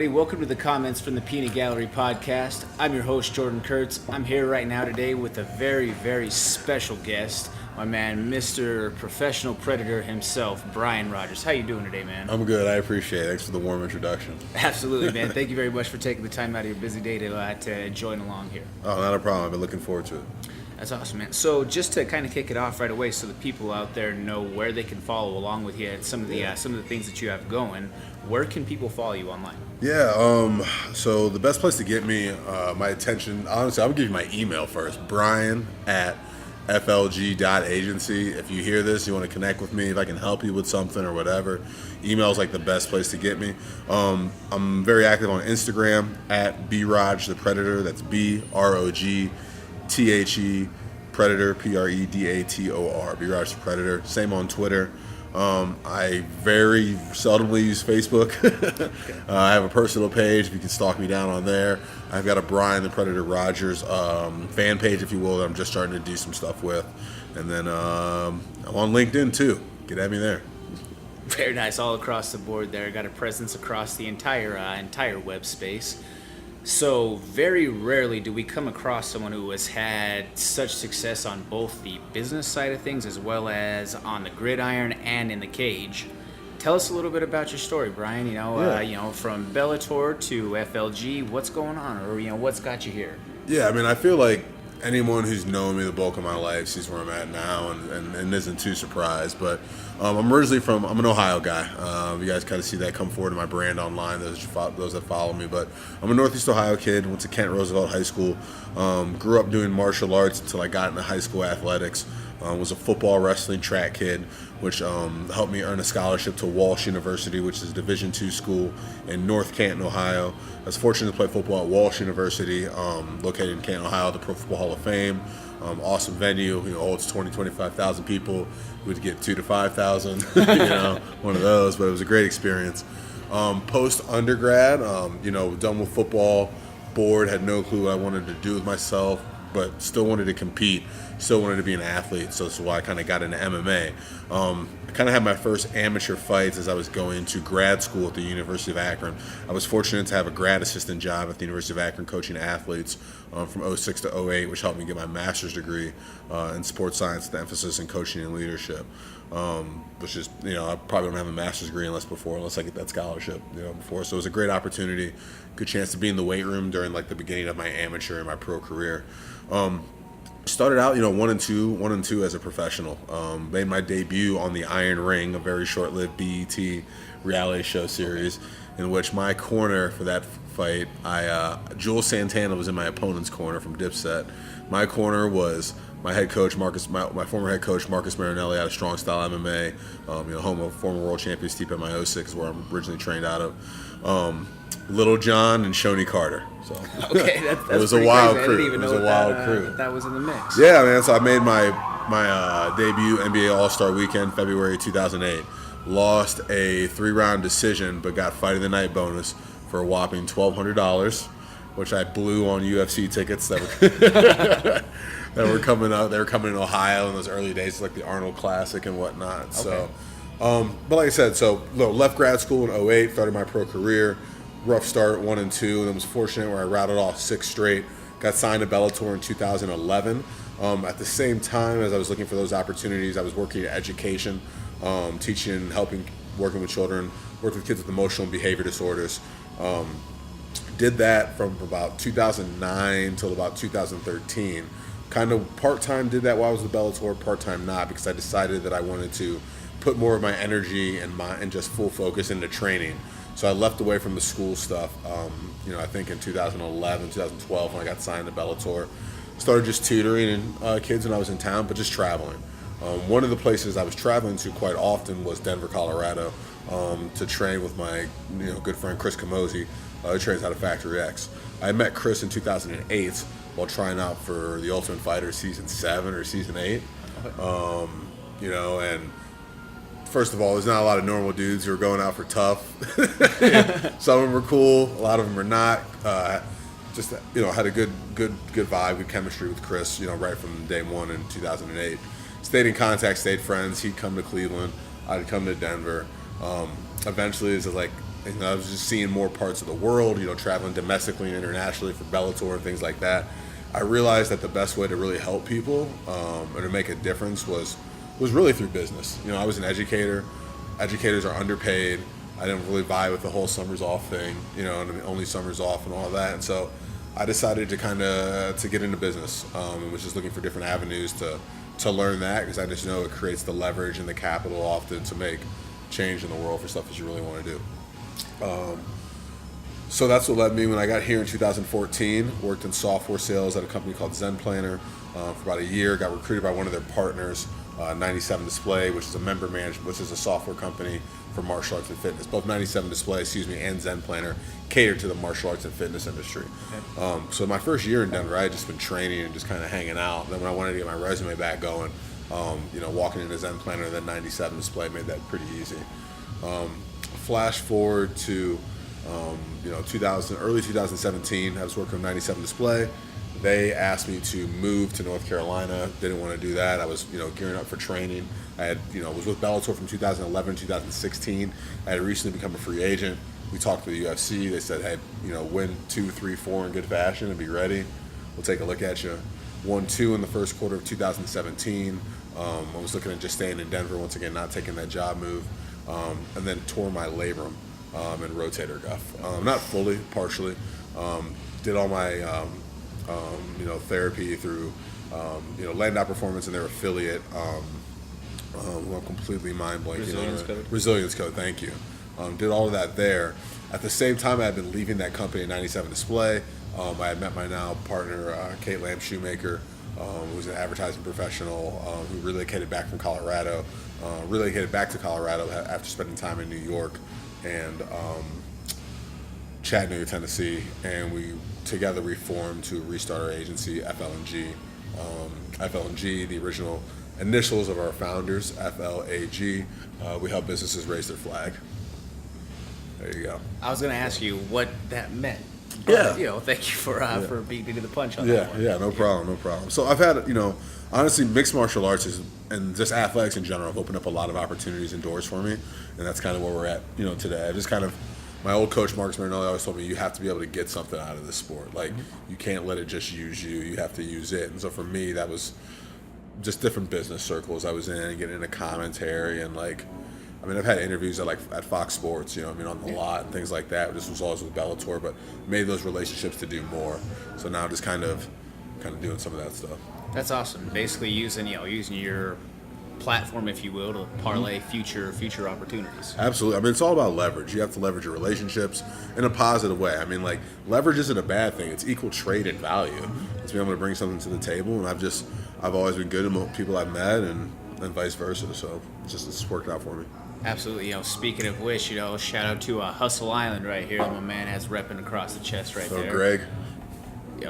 Hey, welcome to the Comments from the Peanut Gallery podcast. I'm your host, Jordan Kurtz. I'm here right now today with a very, very special guest, my man, Mr. Professional Prerdator himself, Brian Rogers. How you doing today, man? I'm good. I appreciate it. Thanks for the warm introduction. Absolutely, man. Thank you very much for taking the time out of your busy day to join along here. Oh, not a problem. I've been looking forward to it. That's awesome, man. So just to kind of kick it off right away so the people out there know where they can follow along with you and some of the things that you have going, where can people follow you online? Yeah, so the best place to get me, my attention, honestly, I'm going to give you my email first, Brian at FL.G.agency. If you hear this, you want to connect with me, if I can help you with something or whatever, email is like the best place to get me. I'm very active on Instagram at B-Rog the Prerdator. That's B-R-O-G T-H-E Prerdator, P-R-E-D-A-T-O-R, B-Rog the Prerdator. Same on Twitter. I very seldomly use Facebook. I have a personal page. If you can stalk me down on there. I've got a Brian the Prerdator Rogers fan page, if you will, that I'm just starting to do some stuff with. And then I'm on LinkedIn too. Get at me there. Very nice, all across the board there. Got a presence across the entire web space. So very rarely do we come across someone who has had such success on both the business side of things as well as on the gridiron and in the cage. Tell us a little bit about your story, Brian. From Bellator to FL.G, what's going on, or what's got you here? Yeah, I mean, I feel like anyone who's known me the bulk of my life sees where I'm at now and isn't too surprised. But I'm originally I'm an Ohio guy. You guys kind of see that come forward in my brand online, those that follow me. But I'm a Northeast Ohio kid, went to Kent Roosevelt High School, grew up doing martial arts until I got into high school athletics. Was a football, wrestling, track kid, which helped me earn a scholarship to Walsh University, which is a Division II school in North Canton, Ohio. I was fortunate to play football at Walsh University, located in Canton, Ohio, the Pro Football Hall of Fame. Awesome venue, holds 25,000 people. We would get 2,000 to 5,000, one of those, but it was a great experience. Post undergrad, done with football, bored, had no clue what I wanted to do with myself, but still wanted to compete, still wanted to be an athlete, so that's why I kind of got into MMA. I kind of had my first amateur fights as I was going to grad school at the University of Akron. I was fortunate to have a grad assistant job at the University of Akron coaching athletes from 06 to 08, which helped me get my master's degree in sports science with emphasis in coaching and leadership, which is, I probably don't have a master's degree unless I get that scholarship, before. So it was a great opportunity, good chance to be in the weight room during like the beginning of my amateur and my pro career. Started out, 1 and 2 as a professional. Made my debut on the Iron Ring, a very short-lived BET reality show series, in which my corner for that fight, Jules Santana was in my opponent's corner from Dipset. My corner was my head coach, my former head coach, Marcus Marinelli, out of Strong Style MMA, home of former world champion Stipe Miocic, is where I'm originally trained out of. Little John and Shoney Carter. So okay, that's it was a wild crazy. crew. I didn't even know that was in the mix. Yeah, man. So I made my debut NBA All-Star Weekend, February 2008. Lost a 3-round decision, but got Fight of the Night bonus for a whopping $1,200, which I blew on UFC tickets that were coming out. They were coming in Ohio in those early days, like the Arnold Classic and whatnot. Okay. So, but like I said, left grad school in 08, started my pro career. Rough start, 1 and 2, and then was fortunate where I rattled off 6 straight. Got signed to Bellator in 2011. At the same time as I was looking for those opportunities, I was working in education, teaching, working with children, worked with kids with emotional and behavior disorders. Did that from about 2009 till about 2013. Kind of part-time did that while I was with Bellator, part-time not, because I decided that I wanted to put more of my energy and just full focus into training. So I left away from the school stuff, I think in 2011, 2012 when I got signed to Bellator. Started just tutoring kids when I was in town, but just traveling. One of the places I was traveling to quite often was Denver, Colorado, to train with my good friend Chris Camozzi, who trains out of Factory X. I met Chris in 2008 while trying out for The Ultimate Fighter Season 7 or Season 8. And first of all, there's not a lot of normal dudes who are going out for tough. Some of them are cool, a lot of them are not. Had a good vibe, good chemistry with Chris, right from day one in 2008. Stayed in contact, stayed friends. He'd come to Cleveland, I'd come to Denver. Eventually, as like and I was just seeing more parts of the world, traveling domestically and internationally for Bellator and things like that. I realized that the best way to really help people or to make a difference was really through business. I was an educator. Educators are underpaid. I didn't really vibe with the whole summers off thing, and only summers off and all of that. And so I decided to get into business and was just looking for different avenues to learn that, because I just know it creates the leverage and the capital often to make change in the world for stuff that you really want to do. So that's what led me, when I got here in 2014, worked in software sales at a company called Zen Planner for about a year, got recruited by one of their partners, 97 Display, which is a member management, which is a software company for martial arts and fitness. Both 97 Display, and Zen Planner cater to the martial arts and fitness industry. Okay. So my first year in Denver, I had just been training and just kind of hanging out. Then when I wanted to get my resume back going, walking into Zen Planner and then 97 Display made that pretty easy. Flash forward to early 2017, I was working on 97 Display. They asked me to move to North Carolina. Didn't want to do that. I was, gearing up for training. I had, was with Bellator from 2011 to 2016. I had recently become a free agent. We talked to the UFC. They said, hey, win 2, 3, 4 in good fashion and be ready. We'll take a look at you. Won 2 in the first quarter of 2017. I was looking at just staying in Denver once again, not taking that job move, and then tore my labrum and rotator cuff. Not fully, partially. Did all my therapy through Landau Performance and their affiliate. I'm completely mind blanking. Resilience Code. Thank you. Did all of that there. At the same time, I had been leaving that company in 97 Display. I had met my now partner, Kate Lamb Shoemaker, who's an advertising professional who relocated back from Colorado. Relocated back to Colorado after spending time in New York and Chattanooga, Tennessee, and we together reformed to restart our agency, FL.G. FL.G, the original initials of our founders, FL.G. We help businesses raise their flag. There you go. I was going to ask you what that meant. But, thank you for beating to the punch on that one. Yeah, no problem. So I've had, honestly, mixed martial arts and just athletics in general have opened up a lot of opportunities and doors for me, and that's kind of where we're at, today. I just kind of, my old coach, Marcus Marinelli, always told me you have to be able to get something out of this sport. Like, you can't let it just use you. You have to use it. And so for me, that was just different business circles I was in, getting into commentary and I've had interviews at Fox Sports, on the lot and things like that. This was always with Bellator, but made those relationships to do more. So now I'm just kind of doing some of that stuff. That's awesome. Basically using your platform, if you will, to parlay future opportunities. Absolutely. It's all about leverage. You have to leverage your relationships in a positive way. Leverage isn't a bad thing. It's equal trade and value. It's being able to bring something to the table, and I've always been good to people I've met, and vice versa. So it's worked out for me. Absolutely. Speaking of which, shout out to Hustle Island right here that my man has repping across the chest right there. So Greg.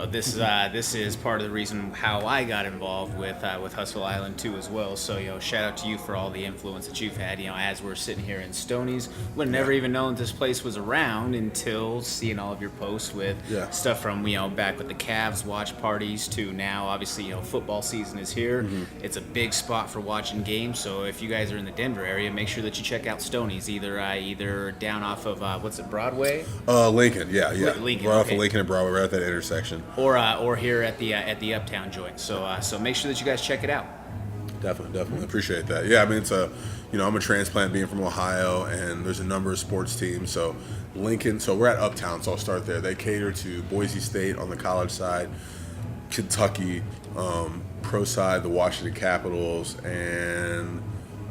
This is part of the reason how I got involved with Hustle Island too as well. So shout out to you for all the influence that you've had. As we're sitting here in Stoney's, would never even known this place was around until seeing all of your posts with stuff from back with the Cavs watch parties to now. Obviously, football season is here. Mm-hmm. It's a big spot for watching games. So if you guys are in the Denver area, make sure that you check out Stoney's. Either down off of Broadway? Lincoln. Yeah. Lincoln. Right off of Lincoln and Broadway, right at that intersection. Or here at the Uptown joint. So make sure that you guys check it out. Definitely appreciate that. Yeah, it's I'm a transplant being from Ohio, and there's a number of sports teams. So Lincoln, so we're at Uptown, so I'll start there. They cater to Boise State on the college side, Kentucky, pro side, the Washington Capitals, and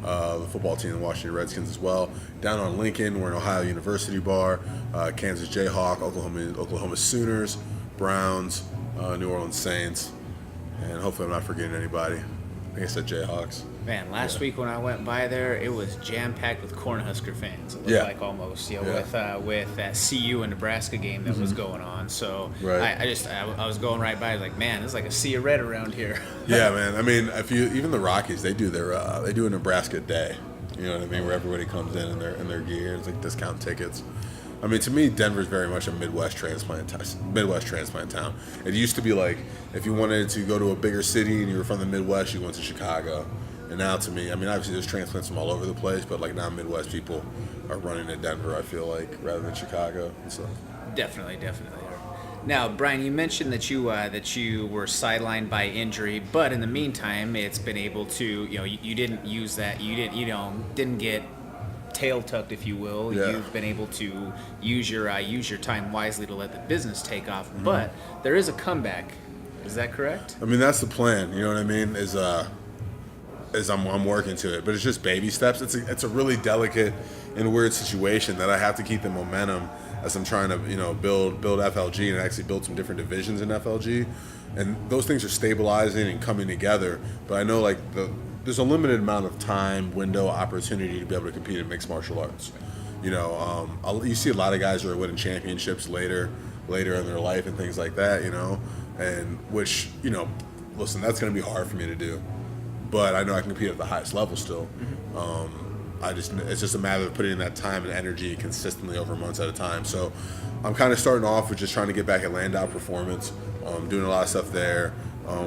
the football team, the Washington Redskins as well. Down on Lincoln, we're an Ohio University bar, Kansas Jayhawk, Oklahoma Sooners, Browns, New Orleans Saints, and hopefully I'm not forgetting anybody. I think I said Jayhawks. Man, last week when I went by there, it was jam-packed with Cornhusker fans. It looked like almost, with that CU and Nebraska game that was going on. So I was going right by, man, it's like a sea of red around here. Yeah, man. Even the Rockies, they do a Nebraska day. You know what I mean? Where everybody comes in their gear. It's like discount tickets. To me, Denver's very much a Midwest transplant town. It used to be if you wanted to go to a bigger city and you were from the Midwest, you went to Chicago. And now to me, I mean, obviously there's transplants from all over the place, but like now Midwest people are running to Denver, I feel like, rather than Chicago and stuff. Definitely. Now, Brian, you mentioned that you were sidelined by injury, but in the meantime, it's been able to, you didn't use that, didn't get tail tucked, if you will. Yeah. You've been able to use your time wisely to let the business take off. Mm-hmm. But there is a comeback. Is that correct? I mean, that's the plan. You know what I mean? Is I'm working to it, but it's just baby steps. It's a really delicate and weird situation that I have to keep the momentum as I'm trying to build FL.G and actually build some different divisions in FL.G, and those things are stabilizing and coming together. But I know there's a limited amount of time window opportunity to be able to compete in mixed martial arts. You see a lot of guys who are winning championships later in their life and things like that. And which listen, that's going to be hard for me to do. But I know I can compete at the highest level still. Mm-hmm. It's just a matter of putting in that time and energy consistently over months at a time. So I'm kind of starting off with just trying to get back at Landau Performance, doing a lot of stuff there,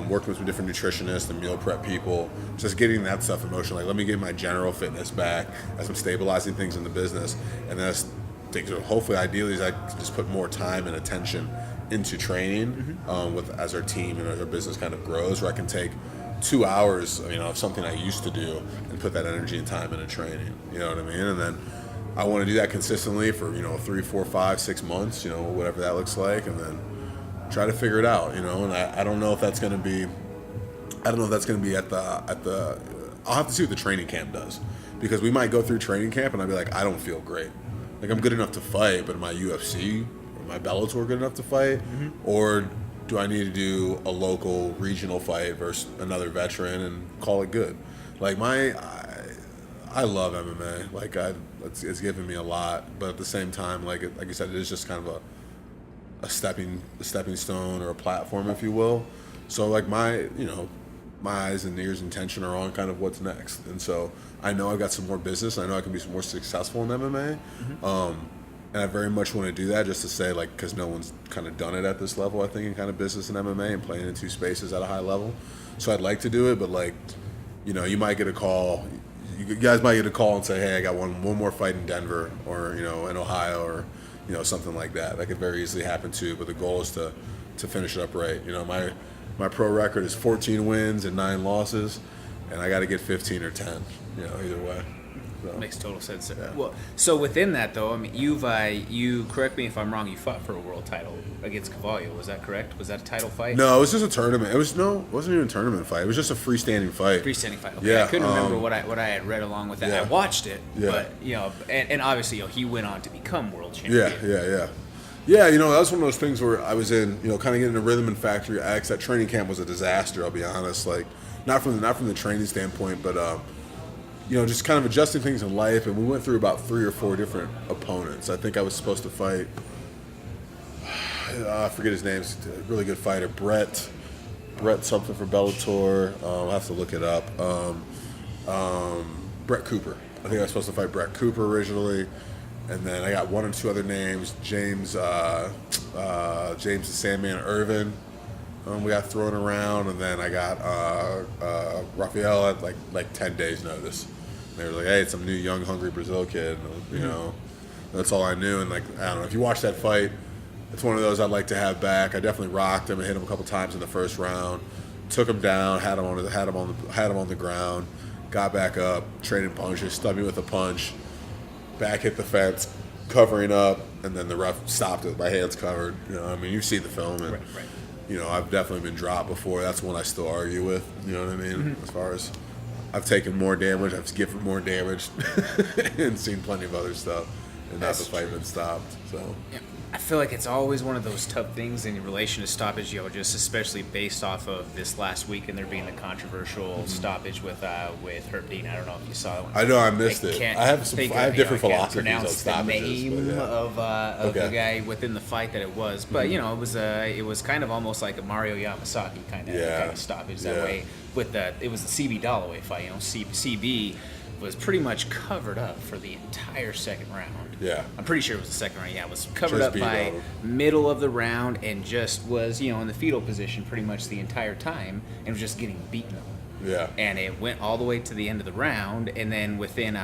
working with some different nutritionists and meal prep people, just getting that stuff in motion. Like, let me get my general fitness back as I'm stabilizing things in the business. And then hopefully, ideally, I can just put more time and attention into training as our team and our business kind of grows, where I can take 2 hours, of something I used to do and put that energy and time into training. You know what I mean? And then I want to do that consistently for 3, 4, 5, 6 months, whatever that looks like, and then try to figure it out. And I don't know if that's going to be. I don't know if that's going to be at the. I'll have to see what the training camp does, because we might go through training camp and I'll be like, I don't feel great. Like, I'm good enough to fight, but my UFC or my Bellator good enough to fight, or do I need to do a local regional fight versus another veteran and call it good? Like, I love MMA. Like, it's given me a lot, but at the same time, like you said, it is just kind of a stepping stone or a platform, if you will. So like my eyes and ears and attention are on kind of what's next, and so I know I've got some more business. I know I can be more successful in MMA. And I very much want to do that, just to say, like, because no one's kind of done it at this level, I think, in kind of business and MMA and playing in two spaces at a high level. So I'd like to do it, but, like, you might get a call. You guys might get a call and say, hey, I got one more fight in Denver or, in Ohio or, something like that. That could very easily happen too, but the goal is to finish it up right. My pro record is 14 wins and 9 losses, and I got to get 15 or 10, either way. So, makes total sense. Yeah. Well, so within that, though, I mean, you correct me if I'm wrong. You fought for a world title against Cavallo. Was that correct? Was that a title fight? No, it was just a tournament. It wasn't even a tournament fight. It was just a freestanding fight. Freestanding fight. Okay. Yeah, I couldn't remember what I had read along with that. Yeah. I watched it, Yeah. but and obviously, he went on to become world champion. Yeah. Yeah, that was one of those things where I was in, kind of getting a rhythm in Factory X. That training camp was a disaster, I'll be honest. Like, not from the training standpoint, but just kind of adjusting things in life. And we went through about 3 or 4 different opponents. I think I was supposed to fight, I forget his name, he's a really good fighter, Brett something for Bellator. I'll have to look it up. Brett Cooper. I think I was supposed to fight Brett Cooper originally. And then I got 1 or 2 other names. James the Sandman Irvin. We got thrown around, and then I got Rafael at like 10 days notice. And they were like, "Hey, it's some new young hungry Brazil kid." And, that's all I knew. And I don't know if you watch that fight, it's one of those I'd like to have back. I definitely rocked him and hit him a couple times in the first round. Took him down, had him on the ground, got back up, traded punches, stubbed me with a punch, back hit the fence, covering up, and then the ref stopped it with my hands covered. You see the film, and Right. I've definitely been dropped before. That's one I still argue with. You know what I mean? As far as I've taken more damage, I've given more damage, and seen plenty of other stuff, and not the fight been stopped. So. Yeah. I feel like it's always one of those tough things in relation to stoppage, just especially based off of this last week and there being the controversial stoppage with Herb Dean. I don't know if you saw that one. I know I missed it. I have different philosophies on stoppages. The name of the guy within the fight that it was, but it was kind of almost like a Mario Yamasaki kind of stoppage that way. It was the CB Dalloway fight. CB was pretty much covered up for the entire second round. Yeah. I'm pretty sure it was the second round. Yeah, it was covered up by middle of the round and just was, in the fetal position pretty much the entire time and was just getting beaten up. Yeah. And it went all the way to the end of the round, and then within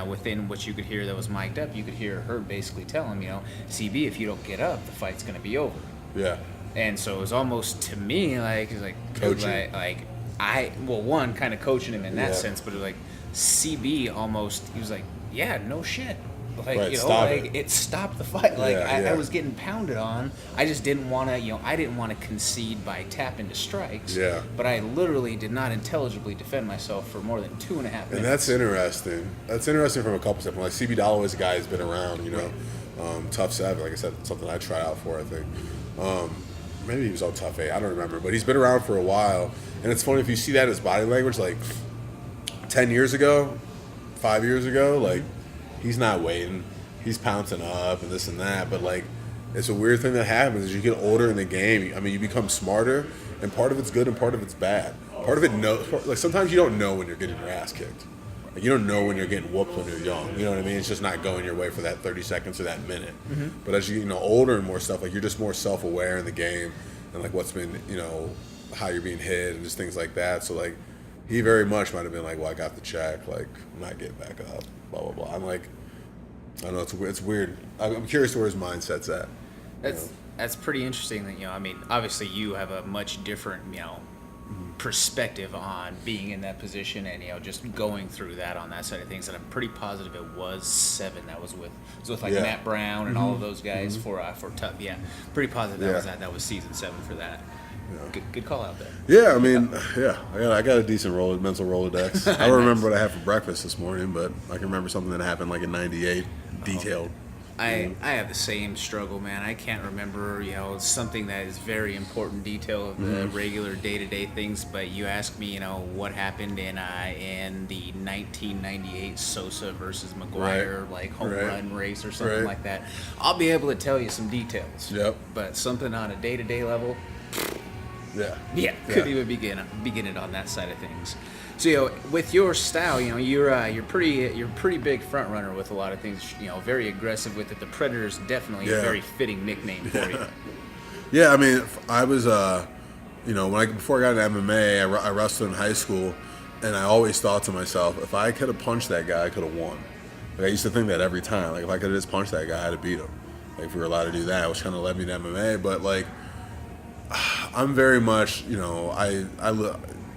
what you could hear that was mic'd up, you could hear her basically tell him, CB, if you don't get up, the fight's gonna be over. Yeah. And so it was almost to me like Coaching. One kind of coaching him in that Yeah. sense, but it was like CB almost, he was like, yeah, no shit. Like, Right, stop it. it stopped the fight. Like, Yeah, I was getting pounded on. I just didn't want to, I didn't want to concede by tap into strikes. Yeah. But I literally did not intelligibly defend myself for more than 2.5 minutes. And that's interesting. That's interesting from a couple standpoints. Like, CB Dalloway's a guy who's been around, Tough 7, like I said, something I tried out for, I think. Maybe he was on Tough 8, I don't remember. But he's been around for a while. And it's funny, if you see that in his body language, like 10 years ago, 5 years ago, like, he's not waiting. He's pouncing up and this and that. But, like, it's a weird thing that happens as you get older in the game. I mean, you become smarter, and part of it's good and part of it's bad. Part of it, like, sometimes you don't know when you're getting your ass kicked. Like, you don't know when you're getting whooped when you're young. You know what I mean? It's just not going your way for that 30 seconds or that minute. Mm-hmm. But as you get older and more stuff, like, you're just more self-aware in the game and, like, what's been, how you're being hit and just things like that. So, like, he very much might have been like, well, I got the check. Like, I'm not getting back up, blah, blah, blah. I'm like, I don't know, it's weird. I'm curious to where his mindset's at. That's pretty interesting that, obviously you have a much different, perspective on being in that position and, just going through that on that side of things. And I'm pretty positive it was 7 that was with Matt Brown and all of those guys for Tough. Yeah, pretty positive that was season 7 for that. Yeah. Good call out there. Yeah, I got a decent mental Rolodex. I don't remember what I had for breakfast this morning, but I can remember something that happened like in '98, detailed. I have the same struggle, man. I can't remember, something that is very important detail of the regular day-to-day things, but you ask me, what happened in the 1998 Sosa versus McGuire home run race or something like that. I'll be able to tell you some details. Yep. But something on a day-to-day level, couldn't even begin it on that side of things. So with your style, you're pretty big front runner with a lot of things. Very aggressive with it. The Predator's definitely a very fitting nickname for you. Yeah, I mean, I was before I got into MMA, I wrestled in high school, and I always thought to myself, if I could have punched that guy, I could have won. Like, I used to think that every time. Like, if I could have just punched that guy, I'd have beat him. Like, if we were allowed to do that, which kind of led me to MMA. But like, I'm very much,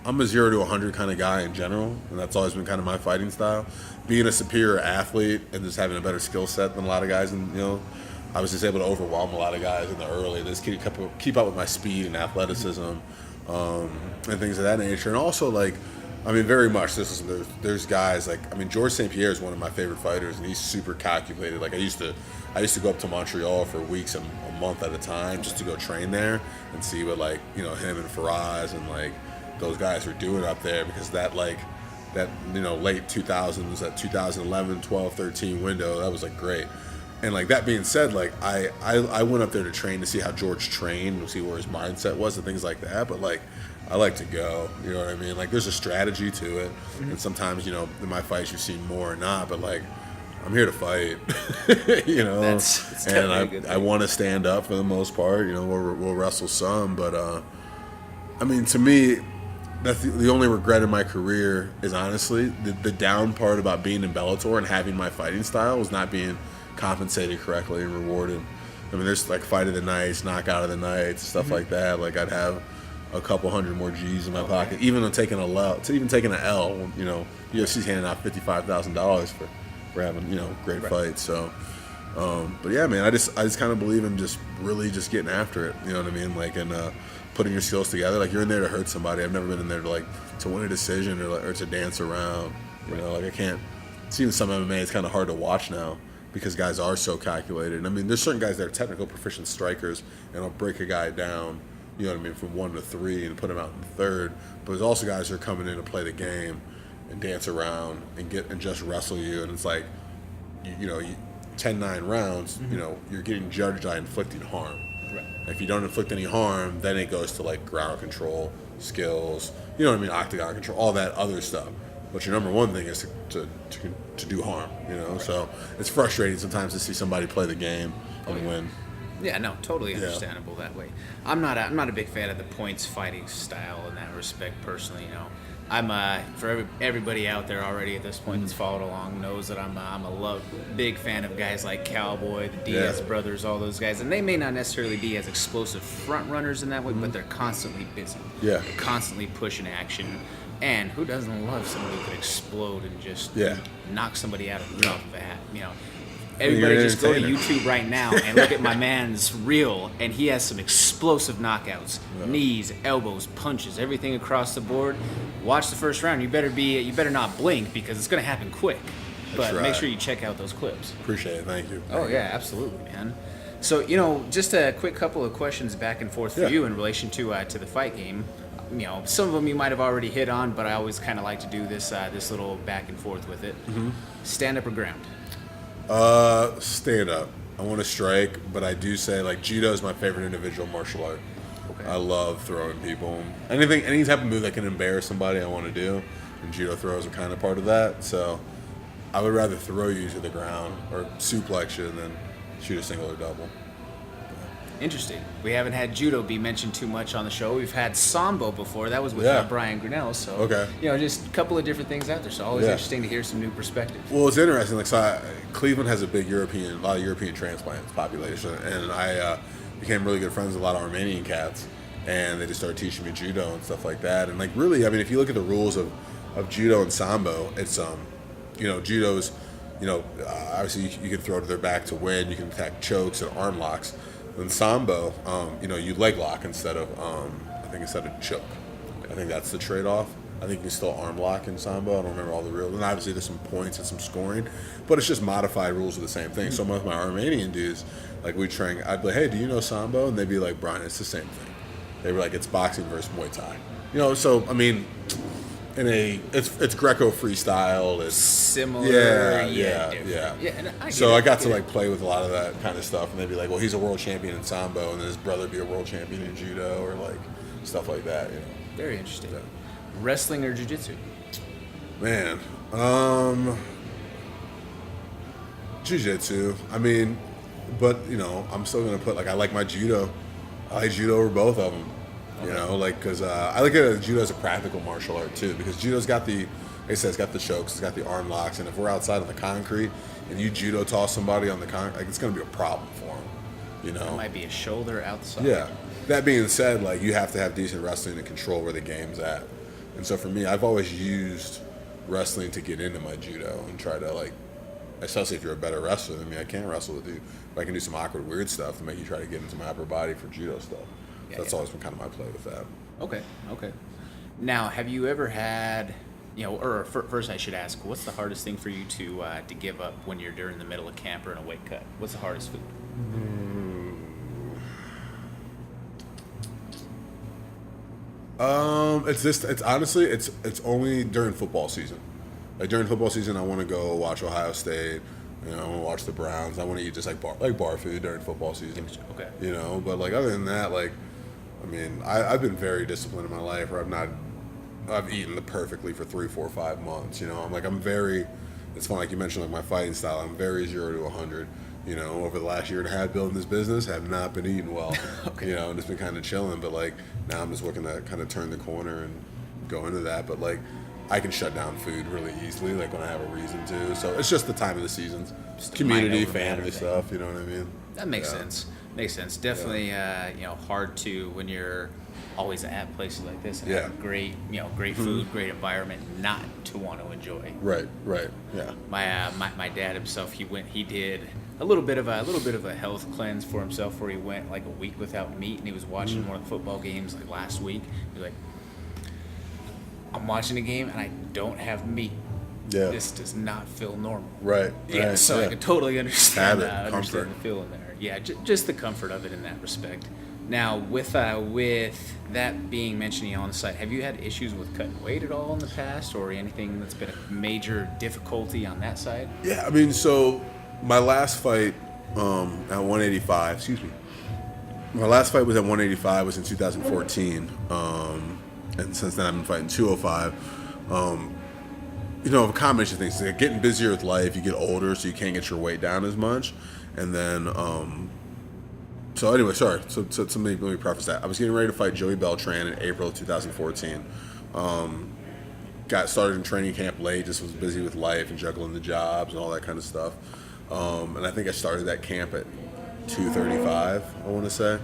I'm a 0 to 100 kind of guy in general, and that's always been kind of my fighting style. Being a superior athlete and just having a better skill set than a lot of guys, and I was just able to overwhelm a lot of guys in the early. Just keep up with my speed and athleticism, and things of that nature. And also, like, very much there's guys like, George St. Pierre is one of my favorite fighters, and he's super calculated. Like, I used to go up to Montreal for weeks and a month at a time just to go train there and see what, like, him and Faraz and, like, those guys were doing up there, because that late 2000s, that 2011, 12, 13 window, that was, like, great. And, like, that being said, like, I went up there to train to see how George trained and see where his mindset was and things like that. But, like, I like to go, you know what I mean? Like, there's a strategy to it. Mm-hmm. And sometimes, in my fights you've seen more or not, but, like, I'm here to fight, That's and I want to stand up for the most part. We'll wrestle some, but to me, that's the only regret in my career is honestly the down part about being in Bellator and having my fighting style was not being compensated correctly and rewarded. There's like fight of the nights, knockout of the nights, stuff like that. Like, I'd have a couple hundred more G's in my pocket, even though taking an L. UFC's handing out $55,000 for having great fights. So, but yeah, man, I just kind of believe in just really just getting after it. You know what I mean? Like, and putting your skills together. Like, you're in there to hurt somebody. I've never been in there to win a decision or to dance around. Like, I can't. It's even some MMA. It's kind of hard to watch now because guys are so calculated. There's certain guys that are technical proficient strikers and will break a guy down. You know what I mean? From 1 to 3 and put him out in the third. But there's also guys who are coming in to play the game and dance around and just wrestle you, and it's like, 10-9 rounds, you're getting judged on inflicting harm. Right. If you don't inflict any harm, then it goes to, like, ground control, skills, octagon control, all that other stuff. But your number one thing is to do harm, So it's frustrating sometimes to see somebody play the game and win. Yeah, no, totally understandable that way. I'm not a big fan of the points fighting style in that respect personally. I'm for everybody out there already at this point that's followed along knows that I'm a big fan of guys like Cowboy, the Diaz brothers, all those guys, and they may not necessarily be as explosive front runners in that way, but they're constantly busy. Yeah, they're constantly pushing action. And who doesn't love somebody who could explode and just knock somebody out of the drop of a hat? Everybody just go to YouTube right now and look at my man's reel, and he has some explosive knockouts, knees, elbows, punches, everything across the board. Watch the first round. You better not blink because it's going to happen quick. But make sure you check out those clips. Appreciate it. Thank you. Oh yeah, absolutely, man. So just a quick couple of questions back and forth for you in relation to the fight game. Some of them you might have already hit on, but I always kind of like to do this little back and forth with it. Stand up or ground? Stand up. I want to strike, but I do say judo is my favorite individual martial art. Okay. I love throwing people. Any type of move that can embarrass somebody, I want to do, and judo throws are kind of part of that. So I would rather throw you to the ground or suplex you than shoot a single or double. Interesting. We haven't had judo be mentioned too much on the show. We've had sambo before. That was with Brian Grinnell. So just a couple of different things out there. So always interesting to hear some new perspectives. Well, it's interesting. Cleveland has a lot of European transplants population, and I became really good friends with a lot of Armenian cats, and they just started teaching me judo and stuff like that. And really, I mean, if you look at the rules of judo and sambo, it's judo's obviously you can throw to their back to win. You can attack chokes and arm locks. In sambo, you leg lock instead of choke. I think that's the trade-off. I think you can still arm lock in sambo. I don't remember all the rules. And obviously there's some points and some scoring, but it's just modified rules of the same thing. So with my Armenian dudes, we train, I'd be like, hey, do you know sambo? And they'd be like, Brian, it's the same thing. They were like, it's boxing versus Muay Thai. So I mean, it's Greco freestyle. It's similar. Yeah. So I got to play with a lot of that kind of stuff, and they'd be like, "Well, he's a world champion in sambo, and then his brother be a world champion in judo, or stuff like that." Very interesting. Yeah. Wrestling or jiu-jitsu? Man, jiu-jitsu. I mean, but I'm still gonna put I like my judo. I like judo over both of them. Because I look at judo as a practical martial art too, because judo's got it's got the chokes, it's got the arm locks, and if we're outside on the concrete and you judo toss somebody on the concrete, it's going to be a problem for them. It might be a shoulder outside. Yeah. That being said, you have to have decent wrestling to control where the game's at, and so for me, I've always used wrestling to get into my judo and try to especially if you're a better wrestler than me, I can't wrestle with you, but I can do some awkward, weird stuff to make you try to get into my upper body for judo stuff. That's always been kind of my play with that. Okay. Now, have you ever had, or first I should ask, what's the hardest thing for you to give up when you're during the middle of camp or in a weight cut? What's the hardest food? It's honestly, it's only during football season. During football season, I want to go watch Ohio State. I want to watch the Browns. I want to eat just bar food during football season. Okay. But other than that, I've been very disciplined in my life, where I've eaten perfectly for 3, 4, 5 months. I'm very. It's fun, you mentioned, my fighting style. I'm very 0 to 100. Over the last year and a half building this business, have not been eating well. Okay. And it's been kind of chilling. But now I'm just looking to kind of turn the corner and go into that. But I can shut down food really easily, when I have a reason to. So it's just the time of the seasons, community, family stuff. You know what I mean? That makes sense. Makes sense. Definitely, hard to when you're always at places like this and have great, great food, great environment, not to want to enjoy. Right. Yeah. My dad himself, he did a little bit of a health cleanse for himself, where he went a week without meat, and he was watching one of the football games last week. He was like, I'm watching a game and I don't have meat. Yeah. This does not feel normal. Right. Yeah. So I can totally understand the feeling there. Yeah. Just the comfort of it in that respect. Now, with that being mentioned on the site, have you had issues with cutting weight at all in the past, or anything that's been a major difficulty on that side? Yeah. I mean, so my last fight at 185. Excuse me. My last fight was at 185. Was in 2014. And since then, I've been fighting 205. A combination of things. Getting busier with life, you get older, so you can't get your weight down as much. And then So anyway, sorry. So let me preface that. I was getting ready to fight Joey Beltran in April of 2014. Got started in training camp late, just was busy with life and juggling the jobs and all that kind of stuff. And I think I started that camp at 235, I want to say.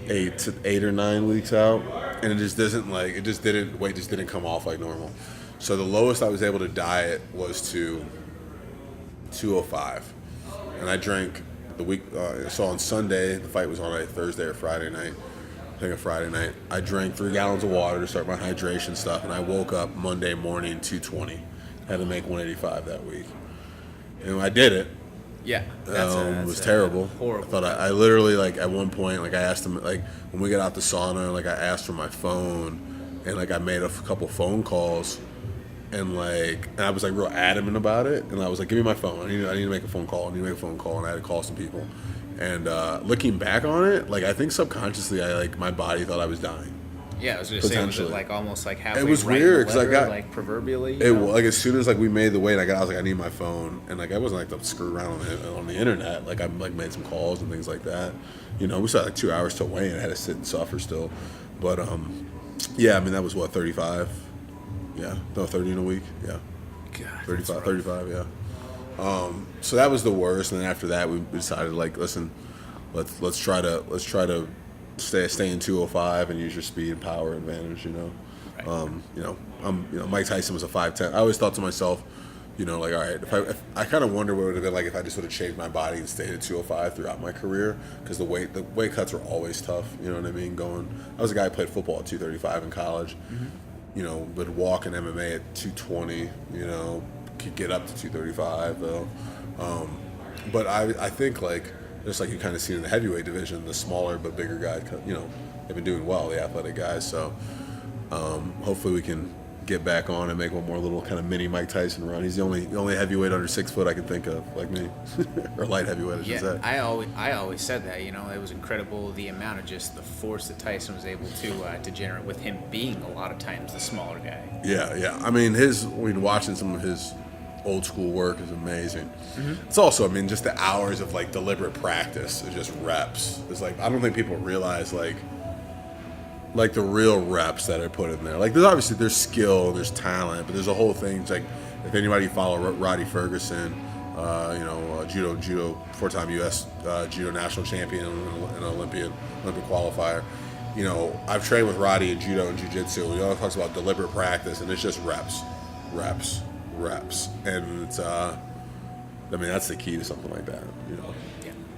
8 or 9 weeks out. And it just doesn't weight just didn't come off like normal. So the lowest I was able to diet was to 205. And I drank the week, so on Sunday, the fight was on a Thursday or Friday night. I think a Friday night. I drank 3 gallons of water to start my hydration stuff, and I woke up Monday morning 220. Had to make 185 that week. And I did it. Yeah, it was terrible. Horrible. I thought I literally, like, at one point, like, I asked him, like, when we got out the sauna, like, I asked for my phone, and, like, I made a couple phone calls, and I was, like, real adamant about it, and I was like, give me my phone. I need to make a phone call. And I had to call some people. And looking back on it, like, I think subconsciously, my body thought I was dying. Yeah, I was going to say, was it like almost like halfway? It was weird because I got like proverbially. Like as soon as like we made the weight, I was like, I need my phone, and like I wasn't like to screw around on the internet. Like I like made some calls and things like that. You know, we still had like 2 hours to weigh, and I had to sit and suffer still. But yeah, I mean that was what 35. Yeah, no 30 in a week. Yeah, God, 35. Yeah. So that was the worst, and then after that we decided like, listen, let's try to stay in 205 and use your speed and power advantage. You know, right. Mike Tyson was a 5'10". I always thought to myself, like, all right, if I kind of wonder what it would have been like if I just would have changed my body and stayed at 205 throughout my career, because the weight cuts were always tough. You know what I mean? I was a guy who played football at 235 in college. Mm-hmm. Would walk in MMA at 220. Could get up to 235 though. But I think like, just like you kind of see in the heavyweight division, the smaller but bigger guys, they've been doing well, the athletic guys. So hopefully we can get back on and make one more little kind of mini Mike Tyson run. He's the only heavyweight under 6 foot I can think of, like me, or light heavyweight, I should say. I always said that. It was incredible the amount of just the force that Tyson was able to generate with him being a lot of times the smaller guy. Yeah. I mean, watching some of his old school work is amazing. Mm-hmm. It's also, just the hours of like deliberate practice is just reps. It's like, I don't think people realize like the real reps that are put in there. Like there's skill, there's talent, but there's a whole thing. It's like, if anybody follow Roddy Ferguson, judo 4-time U.S. judo national champion and Olympic qualifier. I've trained with Roddy in judo and jiu-jitsu. He always talks about deliberate practice, and it's just reps, and it's that's the key to something like that.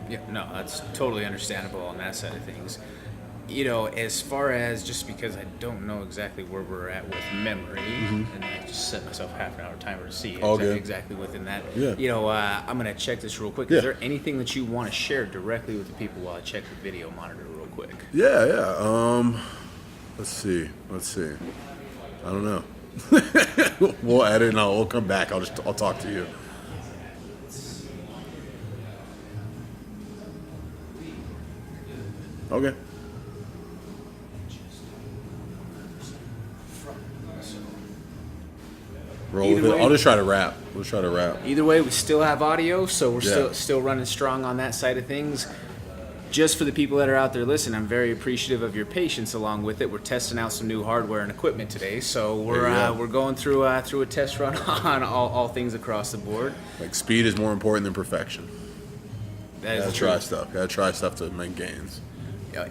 Yeah, no, that's totally understandable on that side of things. As far as, just because I don't know exactly where we're at with memory, mm-hmm. and I just set myself half an hour timer to see exactly within that. Yeah. I'm going to check this real quick. Yeah. Is there anything that you want to share directly with the people while I check the video monitor real quick? Yeah. Let's see. I don't know. We'll edit and we'll come back. I'll talk to you. Okay. Roll with it. I'll just try to rap. Either way, we still have audio, so we're still running strong on that side of things. Just for the people that are out there listening, I'm very appreciative of your patience along with it. We're testing out some new hardware and equipment today, so we're going through a test run on all things across the board. Like, speed is more important than perfection. Gotta try stuff to make gains.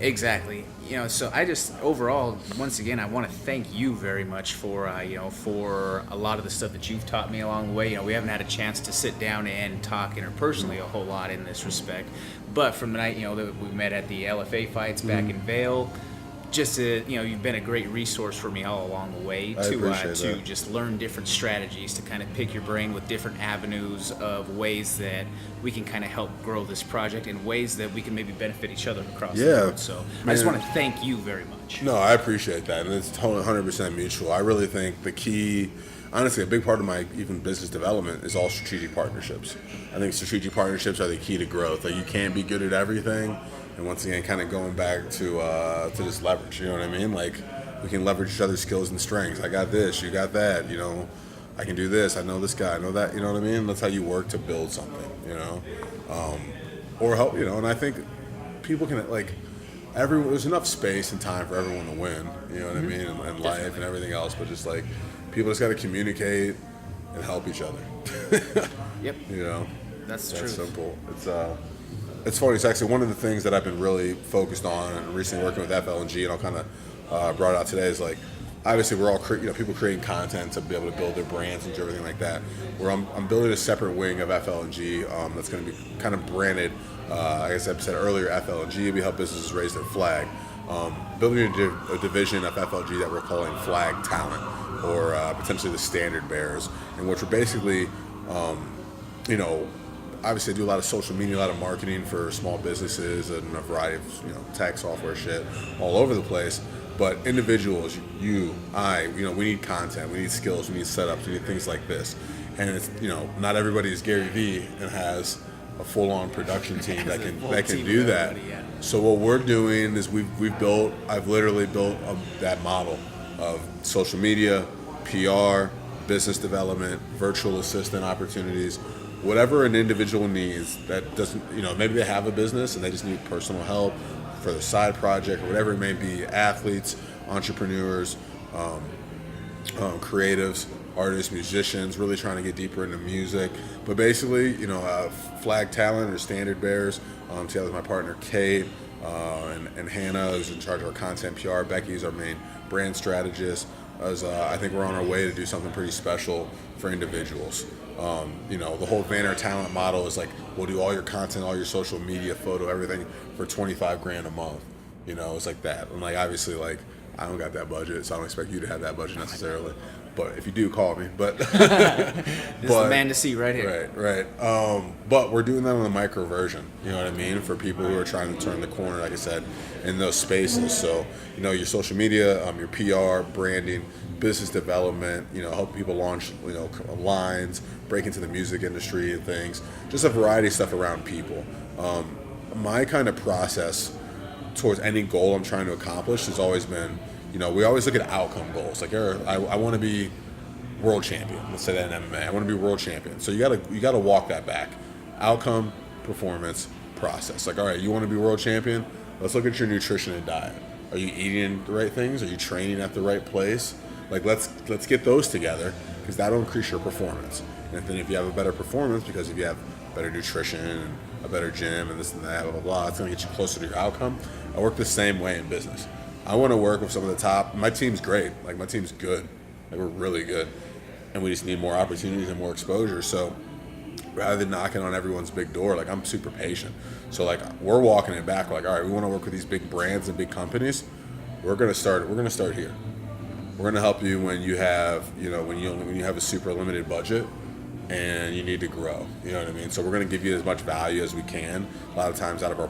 Exactly. So I just, overall, once again, I want to thank you very much for a lot of the stuff that you've taught me along the way. We haven't had a chance to sit down and talk interpersonally a whole lot in this respect, but from the night, that we met at the LFA fights back in Vail, just you've been a great resource for me all along the way to just learn different strategies, to kind of pick your brain with different avenues of ways that we can kind of help grow this project in ways that we can maybe benefit each other across the board. So I just want to thank you very much. No, I appreciate that, and it's 100% mutual. I really think the key, honestly, a big part of my even business development is all strategic partnerships. I think strategic partnerships are the key to growth. Like, you can't be good at everything. And once again, kind of going back to this leverage, you know what I mean? Like, we can leverage each other's skills and strengths. I got this, you got that, I can do this, I know this guy, I know that, you know what I mean? That's how you work to build something, or help, and I think people can like everyone. There's enough space and time for everyone to win. You know what I mean? And life and everything else. But just like people just got to communicate and help each other. Yep. You know, That's true. Simple. It's funny. It's actually one of the things that I've been really focused on and recently working with FL.G. and I'll kind of brought out today is like. Obviously, we're all people creating content to be able to build their brands and do everything like that. Where I'm building a separate wing of FL.G. That's going to be kind of branded. Like I said earlier, FL.G. We help businesses raise their flag. Building a division of FL.G. that we're calling Flag Talent, or potentially the Standard Bearers, in which we're basically, obviously I do a lot of social media, a lot of marketing for small businesses and a variety of tech software shit all over the place. But individuals, you, I, we need content, we need skills, we need setups, we need things like this. And it's, not everybody is Gary Vee and has a full-on production team that can do that. Yeah. So what we're doing is I've literally built that model of social media, PR, business development, virtual assistant opportunities, whatever an individual needs that doesn't, maybe they have a business and they just need personal help for their side project or whatever it may be, athletes, entrepreneurs, creatives, artists, musicians, really trying to get deeper into music. But basically, Flag Talent or Standard Bearers, together with my partner Kate and Hannah, who's in charge of our content PR. Becky's our main brand strategist. I think we're on our way to do something pretty special for individuals. The whole Vanner talent model is like, we'll do all your content, all your social media, photo, everything for $25,000 a month. It's like that. And like, obviously, like, I don't got that budget, so I don't expect you to have that budget necessarily. But if you do, call me. But this is the man to see right here. Right. But we're doing that on a micro version. You know what I mean? For people who are trying to turn the corner, like I said, in those spaces. So, your social media, your PR, branding, business development, help people launch, lines, break into the music industry and things. Just a variety of stuff around people. My kind of process towards any goal I'm trying to accomplish has always been, we always look at outcome goals. Like, I want to be world champion. Let's say that in MMA. I want to be world champion. So you gotta walk that back. Outcome, performance, process. Like, all right, you want to be world champion? Let's look at your nutrition and diet. Are you eating the right things? Are you training at the right place? Like, let's get those together, because that'll increase your performance. And then if you have a better performance, because if you have better nutrition and a better gym and this and that, blah, blah, blah, it's going to get you closer to your outcome. I work the same way in business. I want to work with some of the top. My team's great. Like, my team's good. Like, we're really good. And we just need more opportunities and more exposure. So rather than knocking on everyone's big door, like, I'm super patient. So, like, we're walking it back. We're like, all right, we want to work with these big brands and big companies. We're going to start here. We're going to help you when you have, when you have a super limited budget and you need to grow. You know what I mean? So we're going to give you as much value as we can. A lot of times out of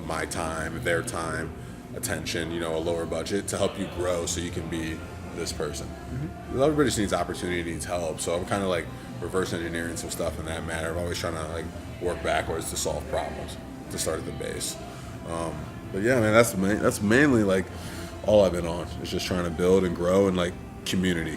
my time, their time, attention, a lower budget to help you grow so you can be this person. Mm-hmm. Everybody just needs opportunity, needs help. So I'm kind of like reverse engineering some stuff in that matter. I'm always trying to like work backwards to solve problems, to start at the base. But yeah, man, that's mainly like all I've been on, is just trying to build and grow and like community.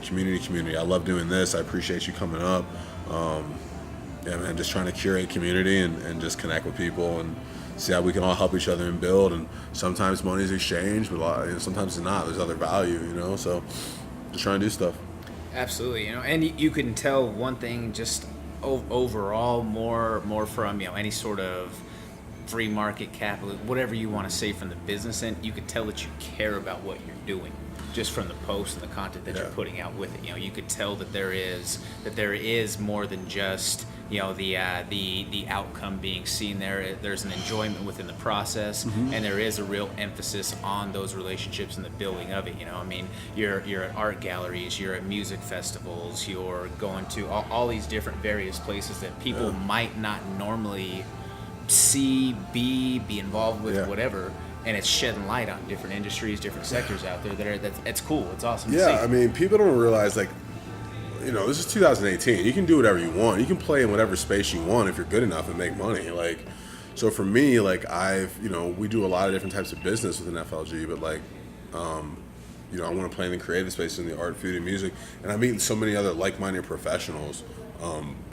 I love doing this. I appreciate you coming up. Yeah, man, just trying to curate community and just connect with people and see how we can all help each other and build. And sometimes money's exchanged, but sometimes it's not. There's other value, So just trying to do stuff. Absolutely, and you can tell one thing just overall more from any sort of free market capital, whatever you want to say from the business end. You can tell that you care about what you're doing just from the posts and the content that you're putting out with it. You could tell that there is more than just the outcome being seen there. There's an enjoyment within the process, and there is a real emphasis on those relationships and the building of it. You're at art galleries, you're at music festivals, you're going to all these different various places that people might not normally see, be involved with, whatever. And it's shedding light on different industries, different sectors out there it's cool. It's awesome to see. Yeah, I mean, people don't realize, like, this is 2018. You can do whatever you want. You can play in whatever space you want if you're good enough and make money. Like, so for me, like, we do a lot of different types of business within FL.G, but like, I want to play in the creative space, in the art, food, and music. And I'm meeting so many other like-minded professionals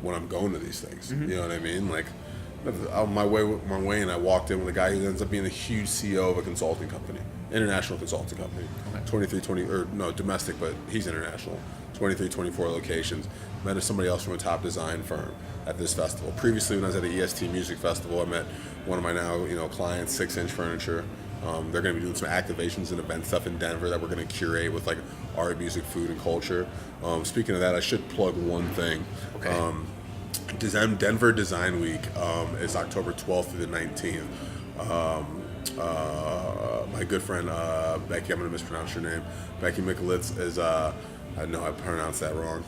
when I'm going to these things. You know what I mean? Like, On my way in, I walked in with a guy who ends up being a huge CEO of a consulting company, international consulting company. Okay. Domestic, but he's international. 23, 24 locations. Met somebody else from a top design firm at this festival. Previously, when I was at the EST Music Festival, I met one of my now clients, 6-inch Furniture. They're going to be doing some activations and event stuff in Denver that we're going to curate with like art, music, food, and culture. Speaking of that, I should plug one thing. Okay. Denver Design Week is October 12th through the 19th. My good friend Becky, I'm going to mispronounce your name. Becky Michalitz is, I know I pronounced that wrong.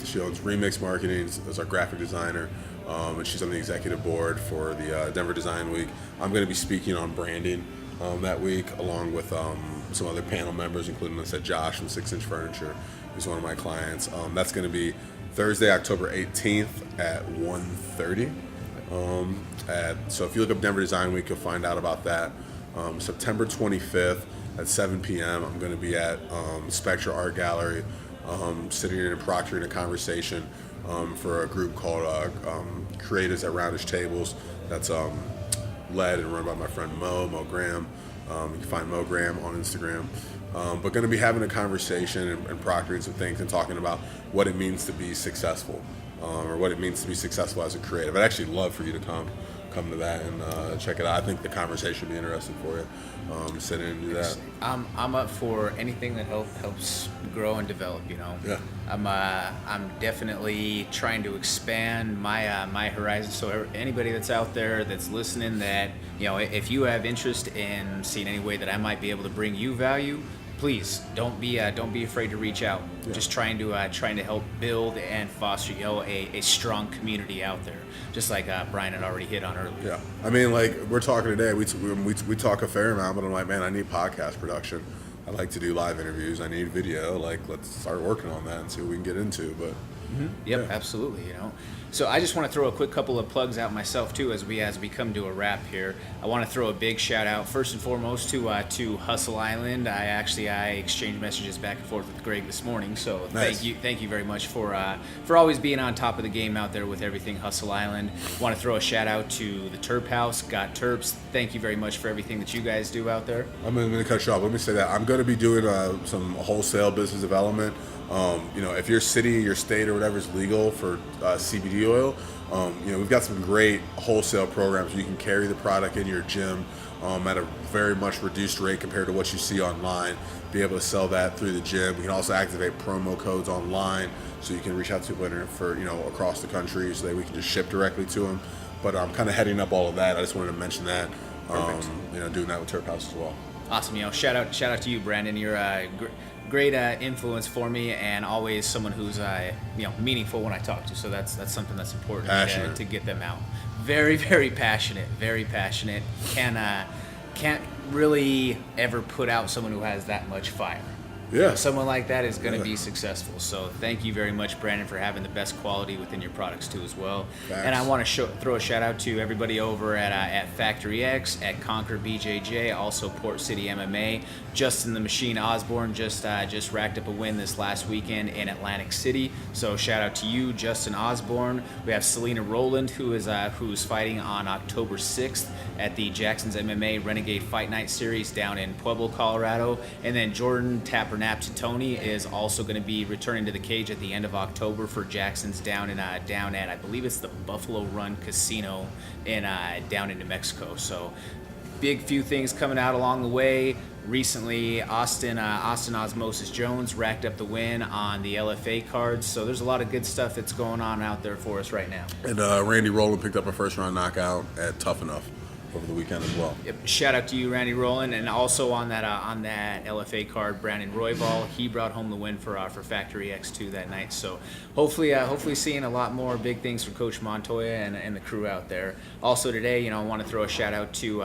She owns Remix Marketing, is our graphic designer, and she's on the executive board for the Denver Design Week. I'm going to be speaking on branding that week, along with some other panel members, including, I said, Josh from 6-inch Furniture, who's one of my clients. That's going to be Thursday, October 18th at 1:30. So if you look up Denver Design Week, you'll find out about that. September 25th at 7 p.m., I'm going to be at Spectra Art Gallery, sitting in and proctoring a conversation for a group called Creators at Roundish Tables. That's led and run by my friend Mo Graham. You can find Mo Graham on Instagram. But going to be having a conversation and proctoring some things and talking about what it means to be successful, or what it means to be successful as a creative. I'd actually love for you to come to that and check it out. I think the conversation would be interesting for you. Sit in and do that. I'm up for anything that helps grow and develop. Yeah. I'm definitely trying to expand my horizons. So anybody that's out there that's listening, that if you have interest in seeing any way that I might be able to bring you value, please don't be afraid to reach out. Yeah. Just trying to help build and foster a strong community out there, just like Brian had already hit on earlier. Yeah, I mean, like we're talking today, we talk a fair amount, but I'm like, man, I need podcast production. I like to do live interviews. I need video. Like, let's start working on that and see what we can get into. But Yep, yeah. Absolutely. So I just want to throw a quick couple of plugs out myself too, as we come to a wrap here. I want to throw a big shout out first and foremost to Hustle Island. I exchanged messages back and forth with Greg this morning. So nice. thank you very much for always being on top of the game out there with everything Hustle Island. Want to throw a shout out to the Terphouse, Got Terps. Thank you very much for everything that you guys do out there. I'm going to cut you off. Let me say that I'm going to be doing some wholesale business development. If your city, your state, or whatever is legal for CBD oil, we've got some great wholesale programs where you can carry the product in your gym at a very much reduced rate compared to what you see online. Be able to sell that through the gym. We can also activate promo codes online, so you can reach out to people for across the country, so that we can just ship directly to them. But I'm kind of heading up all of that. I just wanted to mention that. Doing that with Terphouse as well. Awesome. Shout out to you, Brandon. You're a great influence for me, and always someone who's meaningful when I talk to. So that's something that's important to get them out. Very, very passionate. Very passionate. Can't really ever put out someone who has that much fire. Yeah. Someone like that is going to be successful. So thank you very much, Brandon, for having the best quality within your products too as well. Thanks. And I want to throw a shout out to everybody over at Factory X, at Conquer BJJ, also Port City MMA. Justin the Machine Osborne just racked up a win this last weekend in Atlantic City. So shout out to you, Justin Osborne. We have Selena Rowland, who's fighting on October 6th at the Jackson's MMA Renegade Fight Night Series down in Pueblo, Colorado. And then Jordan Tony is also going to be returning to the cage at the end of October for Jackson's down at I believe it's the Buffalo Run Casino down in New Mexico. So big few things coming out along the way. Recently, Austin Osmosis Jones racked up the win on the LFA cards. So there's a lot of good stuff that's going on out there for us right now. And Randy Rowland picked up a first-round knockout at Tough Enough over the weekend as well. Yep. Shout out to you, Randy Rowland, and also on that LFA card, Brandon Roybal. He brought home the win for Factory X2 that night. So hopefully seeing a lot more big things from Coach Montoya and the crew out there. Also today, I want to throw a shout out to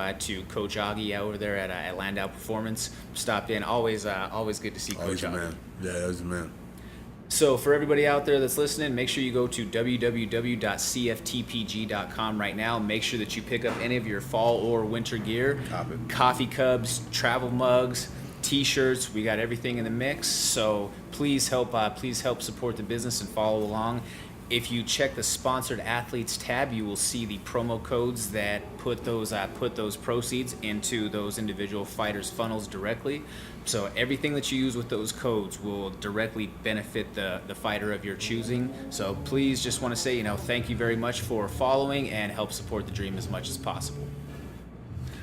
Coach Augie over there at Landau Performance. Stopped in. Always good to see Coach Augie. Man. Yeah, he's a man. So for everybody out there that's listening, make sure you go to www.cftpg.com right now. Make sure that you pick up any of your fall or winter gear. Coffee cups, travel mugs, T-shirts. We got everything in the mix. So please help support the business and follow along. If you check the sponsored athletes tab, you will see the promo codes that put those proceeds into those individual fighters' funnels directly. So everything that you use with those codes will directly benefit the fighter of your choosing. So please, just want to say, thank you very much for following and help support the dream as much as possible.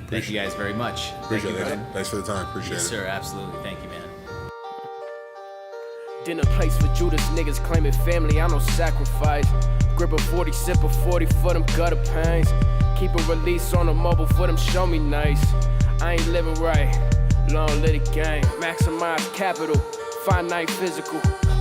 Thank you guys very much. Appreciate it. Thanks for the time. Appreciate it. Yes, sir. Absolutely. Thank you, man. Dinner place for Judas, niggas claiming family, I no sacrifice. Grip a 40, sip a 40 for them gutter pains. Keep a release on the mobile for them show me nice. I ain't living right, long live the game. Maximize capital, finite physical.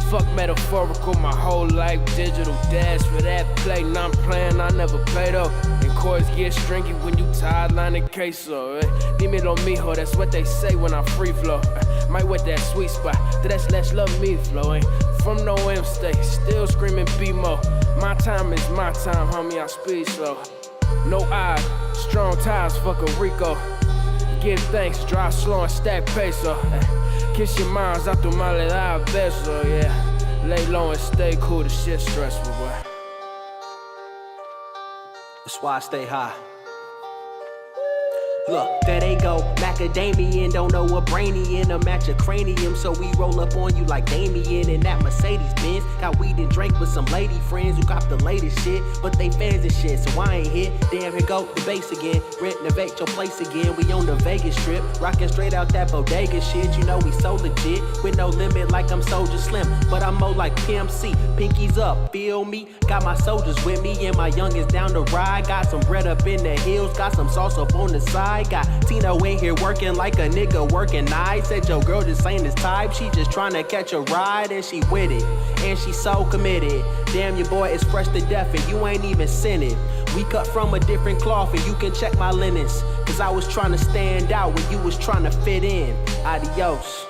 Fuck metaphorical, my whole life digital. Dash for that play, non playing, I never play though. And chords get stringy when you tired line the queso. Dímelo mijo, that's what they say when I free flow. Might wet that sweet spot, that's less love me flowing. From no M state, still screaming B-Mo. My time is my time, homie, I speed slow. No eyes, strong ties, fuck a Rico. Give thanks, drive slow and stack peso. Kiss your minds out through my little beso, yeah. Lay low and stay cool, the shit stressful, boy. That's why I stay high. Look, there they go, macadamian, don't know a brainy in a match of cranium, so we roll up on you like Damien in that Mercedes Benz. Got weed and drink with some lady friends who got the latest shit, but they fans and shit, so I ain't hit. Damn, here go the bass again, renovate your place again. We on the Vegas strip, rocking straight out that bodega shit. You know we so legit, with no limit like I'm Soldier Slim, but I'm more like PMC. Pinkies up, feel me? Got my soldiers with me and my youngins down the ride. Got some bread up in the hills, got some sauce up on the side. Got Tino in here working like a nigga working nights. Said your girl just ain't his type, she just tryna catch a ride and she with it, and she so committed. Damn, your boy is fresh to death and you ain't even seen it. We cut from a different cloth and you can check my linens, cause I was tryna stand out when you was tryna fit in. Adios.